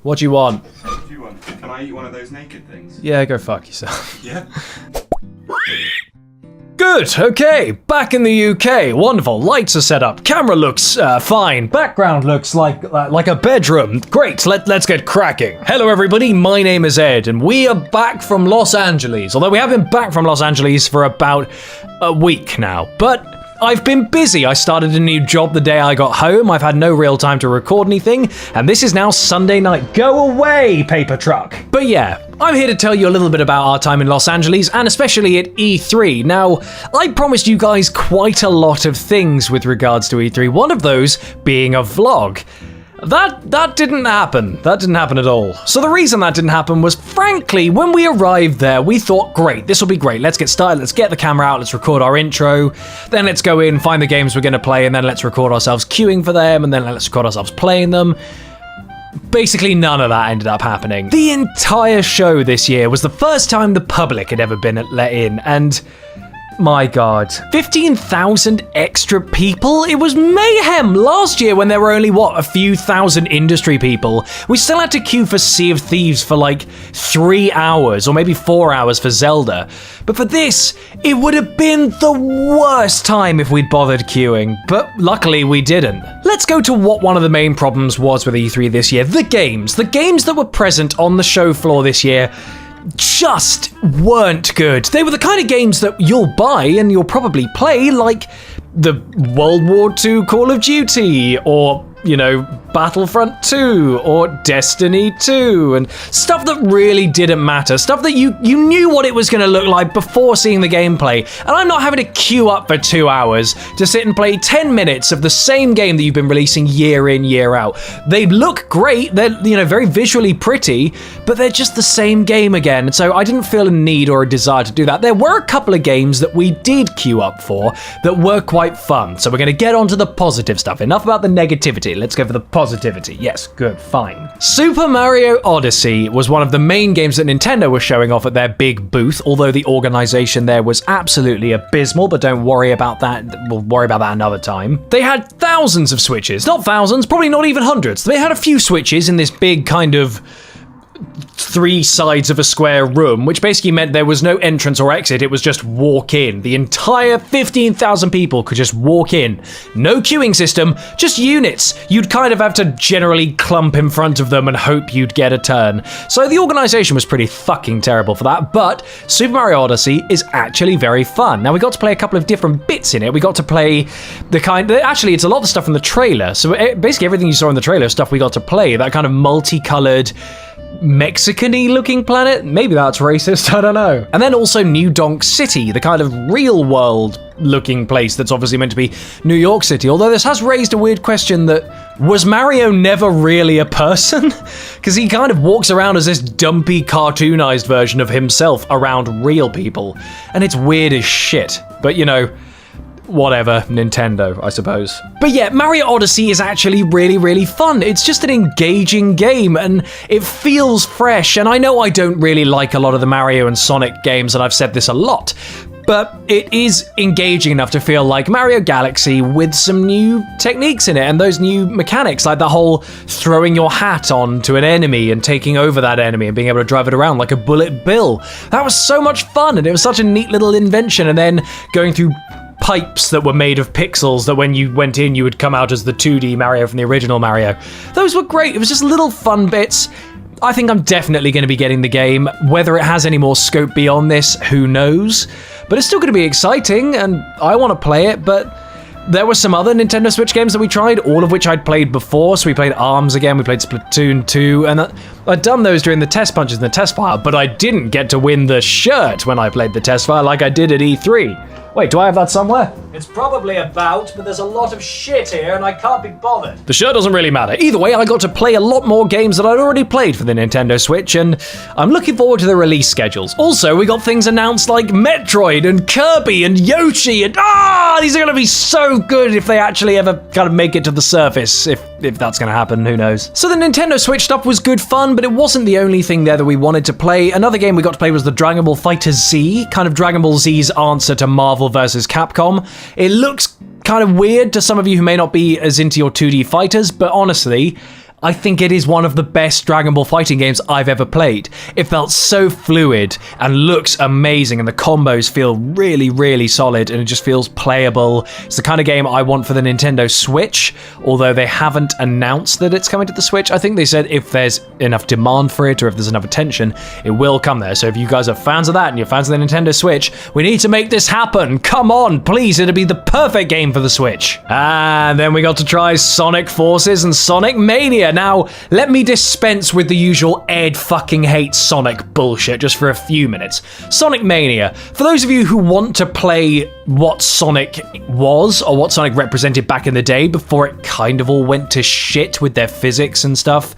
What do you want? What do you want? Can I eat one of those naked things? Yeah, go fuck yourself. Yeah. Good, okay, back in the UK, wonderful, lights are set up, camera looks fine, background looks like a bedroom, great, let's get cracking. Hello everybody, my name is Ed, and we are back from Los Angeles, although we have been back from Los Angeles for about a week now, but I've been busy. I started a new job the day I got home. I've had no real time to record anything, and this is now Sunday night. Go away, paper truck. But yeah, I'm here to tell you a little bit about our time in Los Angeles, and especially at E3. Now, I promised you guys quite a lot of things with regards to E3, one of those being a vlog. That didn't happen. That didn't happen at all. So the reason that didn't happen was, frankly, when we arrived there, we thought, great, this will be great. Let's get started. Let's get the camera out. Let's record our intro. Then let's go in, find the games we're going to play, and then let's record ourselves queuing for them, and then let's record ourselves playing them. Basically, none of that ended up happening. The entire show this year was the first time the public had ever been let in, and my God, 15,000 extra people? It was mayhem last year when there were only, a few thousand industry people. We still had to queue for Sea of Thieves for like 3 hours, or maybe 4 hours for Zelda. But for this, it would have been the worst time if we'd bothered queuing, but luckily we didn't. Let's go to what one of the main problems was with E3 this year. The games that were present on the show floor this year just weren't good. They were the kind of games that you'll buy and you'll probably play, like the World War II Call of Duty, or, Battlefront 2, or Destiny 2, and stuff that really didn't matter. Stuff that you knew what it was going to look like before seeing the gameplay. And I'm not having to queue up for 2 hours to sit and play 10 minutes of the same game that you've been releasing year in, year out. They look great, they're, very visually pretty, but they're just the same game again. So I didn't feel a need or a desire to do that. There were a couple of games that we did queue up for that were quite fun. So we're going to get onto the positive stuff. Enough about the negativity. Let's go for the positivity. Yes, good, fine. Super Mario Odyssey was one of the main games that Nintendo was showing off at their big booth, although the organization there was absolutely abysmal, but don't worry about that. We'll worry about that another time. They had thousands of Switches. Not thousands, probably not even hundreds. They had a few Switches in this big kind of 3 sides of a square room, which basically meant there was no entrance or exit. It was just walk in. The entire 15,000 people could just walk in. No queuing system, just units. You'd kind of have to generally clump in front of them and hope you'd get a turn. So the organization was pretty fucking terrible for that, but Super Mario Odyssey is actually very fun. Now, we got to play a couple of different bits in it. We got to play actually, it's a lot of stuff from the trailer. So basically everything you saw in the trailer, stuff we got to play, that kind of multicolored Mexican-y looking planet? Maybe that's racist, I don't know. And then also New Donk City, the kind of real world looking place that's obviously meant to be New York City, although this has raised a weird question that, was Mario never really a person? Because he kind of walks around as this dumpy, cartoonized version of himself around real people, and it's weird as shit. But whatever, Nintendo, I suppose. But yeah, Mario Odyssey is actually really, really fun. It's just an engaging game, and it feels fresh. And I know I don't really like a lot of the Mario and Sonic games, and I've said this a lot, but it is engaging enough to feel like Mario Galaxy with some new techniques in it, and those new mechanics, like the whole throwing your hat onto an enemy and taking over that enemy and being able to drive it around like a Bullet Bill. That was so much fun, and it was such a neat little invention. And then going through pipes that were made of pixels that when you went in, you would come out as the 2D Mario from the original Mario. Those were great. It was just little fun bits. I think I'm definitely going to be getting the game. Whether it has any more scope beyond this, who knows? But it's still going to be exciting, and I want to play it, but there were some other Nintendo Switch games that we tried, all of which I'd played before. So we played ARMS again, we played Splatoon 2, and I'd done those during the test punches in the test file, but I didn't get to win the shirt when I played the test file like I did at E3. Wait, do I have that somewhere? It's probably about, but there's a lot of shit here and I can't be bothered. The shirt doesn't really matter. Either way, I got to play a lot more games that I'd already played for the Nintendo Switch, and I'm looking forward to the release schedules. Also, we got things announced like Metroid and Kirby and Yoshi, and these are gonna be so good if they actually ever kind of make it to the surface, if that's gonna happen, who knows. So the Nintendo Switch stuff was good fun, but it wasn't the only thing there that we wanted to play. Another game we got to play was the Dragon Ball FighterZ, kind of Dragon Ball Z's answer to Marvel vs. Capcom. It looks kind of weird to some of you who may not be as into your 2D fighters, but honestly, I think it is one of the best Dragon Ball fighting games I've ever played. It felt so fluid and looks amazing, and the combos feel really, really solid, and it just feels playable. It's the kind of game I want for the Nintendo Switch, although they haven't announced that it's coming to the Switch. I think they said if there's enough demand for it or if there's enough attention, it will come there. So if you guys are fans of that and you're fans of the Nintendo Switch, we need to make this happen. Come on, please, it'll be the perfect game for the Switch. And then we got to try Sonic Forces and Sonic Mania. Now, let me dispense with the usual Ed fucking hates Sonic bullshit just for a few minutes. Sonic Mania. For those of you who want to play what Sonic was, or what Sonic represented back in the day before it kind of all went to shit with their physics and stuff,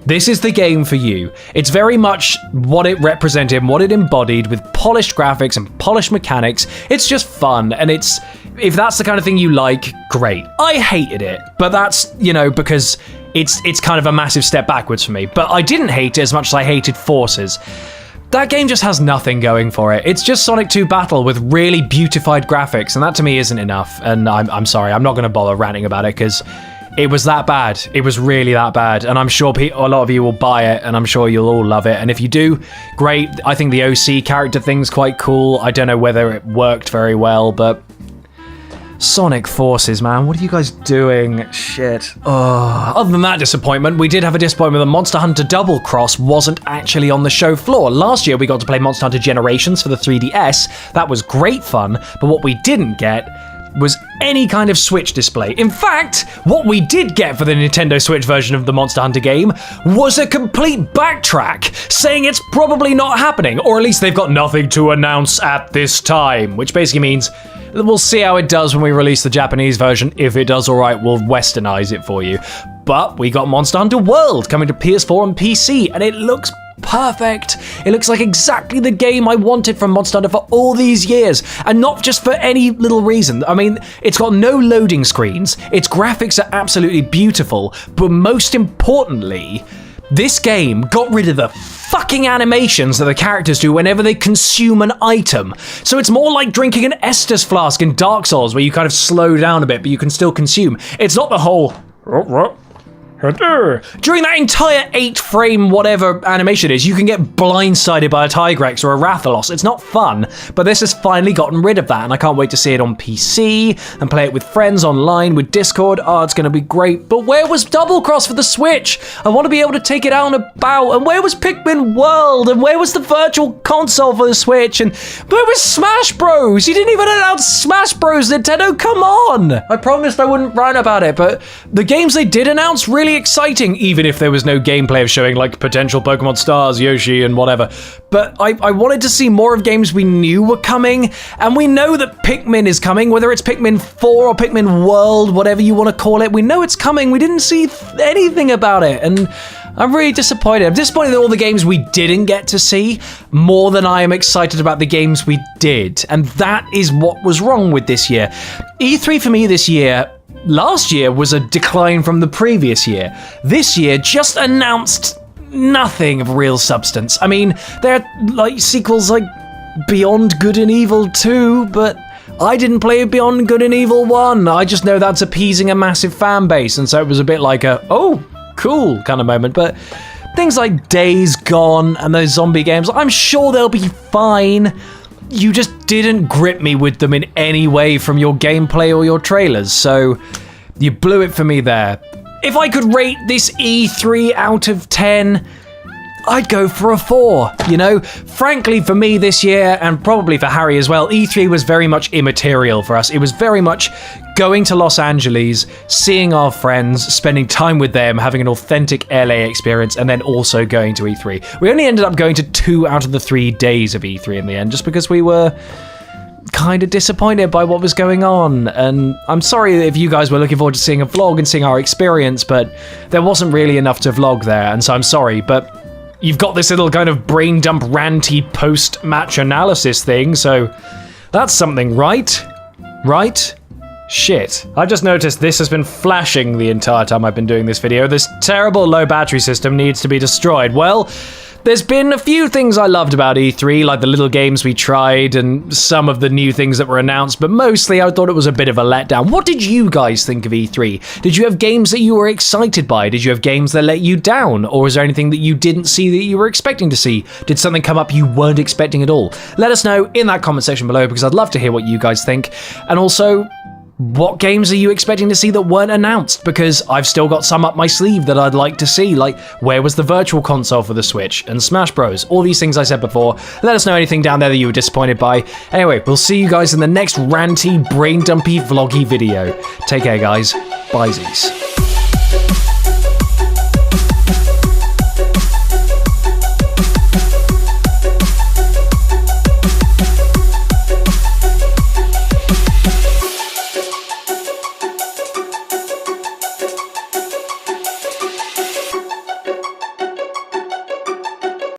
this is the game for you. It's very much what it represented and what it embodied, with polished graphics and polished mechanics. It's just fun, and if that's the kind of thing you like, great. I hated it, but that's, because it's kind of a massive step backwards for me. But I didn't hate it as much as I hated Forces. That game just has nothing going for it. It's just Sonic 2 Battle with really beautified graphics, and that to me isn't enough. And I'm sorry, I'm not going to bother ranting about it, because it was that bad. It was really that bad. And I'm sure a lot of you will buy it, and I'm sure you'll all love it. And if you do, great. I think the OC character thing's quite cool. I don't know whether it worked very well, but Sonic Forces, man, what are you guys doing? Shit. Oh. Other than that disappointment, we did have a disappointment that Monster Hunter Double Cross wasn't actually on the show floor. Last year, we got to play Monster Hunter Generations for the 3DS. That was great fun, but what we didn't get was any kind of Switch display. In fact, what we did get for the Nintendo Switch version of the Monster Hunter game was a complete backtrack saying it's probably not happening, or at least they've got nothing to announce at this time, which basically means we'll see how it does when we release the Japanese version. If it does all right, we'll westernize it for you. But we got Monster Hunter World coming to PS4 and PC, and it looks perfect. It looks like exactly the game I wanted from Monster Hunter for all these years, and not just for any little reason. I mean, it's got no loading screens, its graphics are absolutely beautiful, but most importantly, this game got rid of the fucking animations that the characters do whenever they consume an item. So it's more like drinking an Estus flask in Dark Souls, where you kind of slow down a bit, but you can still consume. It's not the whole during that entire 8-frame whatever animation is, you can get blindsided by a Tigrex or a Rathalos. It's not fun, but this has finally gotten rid of that, and I can't wait to see it on PC and play it with friends online with Discord. Oh, it's going to be great. But where was Double Cross for the Switch? I want to be able to take it out and about. And where was Pikmin World? And where was the Virtual Console for the Switch? And where was Smash Bros? You didn't even announce Smash Bros, Nintendo. Come on! I promised I wouldn't rant about it, but the games they did announce really exciting, even if there was no gameplay of showing like potential Pokemon Stars, Yoshi, and whatever. But I wanted to see more of games we knew were coming, and we know that Pikmin is coming, whether it's Pikmin 4 or Pikmin World, whatever you want to call it. We know it's coming. We didn't see anything about it, and I'm really disappointed. I'm disappointed in all the games we didn't get to see, more than I am excited about the games we did, and that is what was wrong with this year. E3 for me this year, last year was a decline from the previous year. This year just announced nothing of real substance. I mean, there are like sequels like Beyond Good and Evil 2, but I didn't play Beyond Good and Evil 1. I just know that's appeasing a massive fan base, and so it was a bit like a, oh, cool kind of moment. But things like Days Gone and those zombie games, I'm sure they'll be fine. You just didn't grip me with them in any way from your gameplay or your trailers, so you blew it for me there. If I could rate this E3 out of 10, I'd go for a 4, you know? Frankly, for me this year, and probably for Harry as well, E3 was very much immaterial for us. It was very much going to Los Angeles, seeing our friends, spending time with them, having an authentic LA experience, and then also going to E3. We only ended up going to 2 out of the 3 days of E3 in the end, just because we were kind of disappointed by what was going on. And I'm sorry if you guys were looking forward to seeing a vlog and seeing our experience, but there wasn't really enough to vlog there, and so I'm sorry, but you've got this little kind of brain dump ranty post-match analysis thing, so that's something, right? Right? Shit. I just noticed this has been flashing the entire time I've been doing this video. This terrible low battery system needs to be destroyed. Well, There's been a few things I loved about E3, like the little games we tried and some of the new things that were announced, but mostly I thought it was a bit of a letdown. What did you guys think of E3? Did you have games that you were excited by? Did you have games that let you down? Or was there anything that you didn't see that you were expecting to see? Did something come up you weren't expecting at all? Let us know in that comment section below, because I'd love to hear what you guys think. And also, what games are you expecting to see that weren't announced? Because I've still got some up my sleeve that I'd like to see, like where was the virtual console for the Switch and Smash Bros? All these things I said before. Let us know anything down there that you were disappointed by. Anyway, we'll see you guys in the next ranty, brain dumpy, vloggy video. Take care, guys. Bye-sies.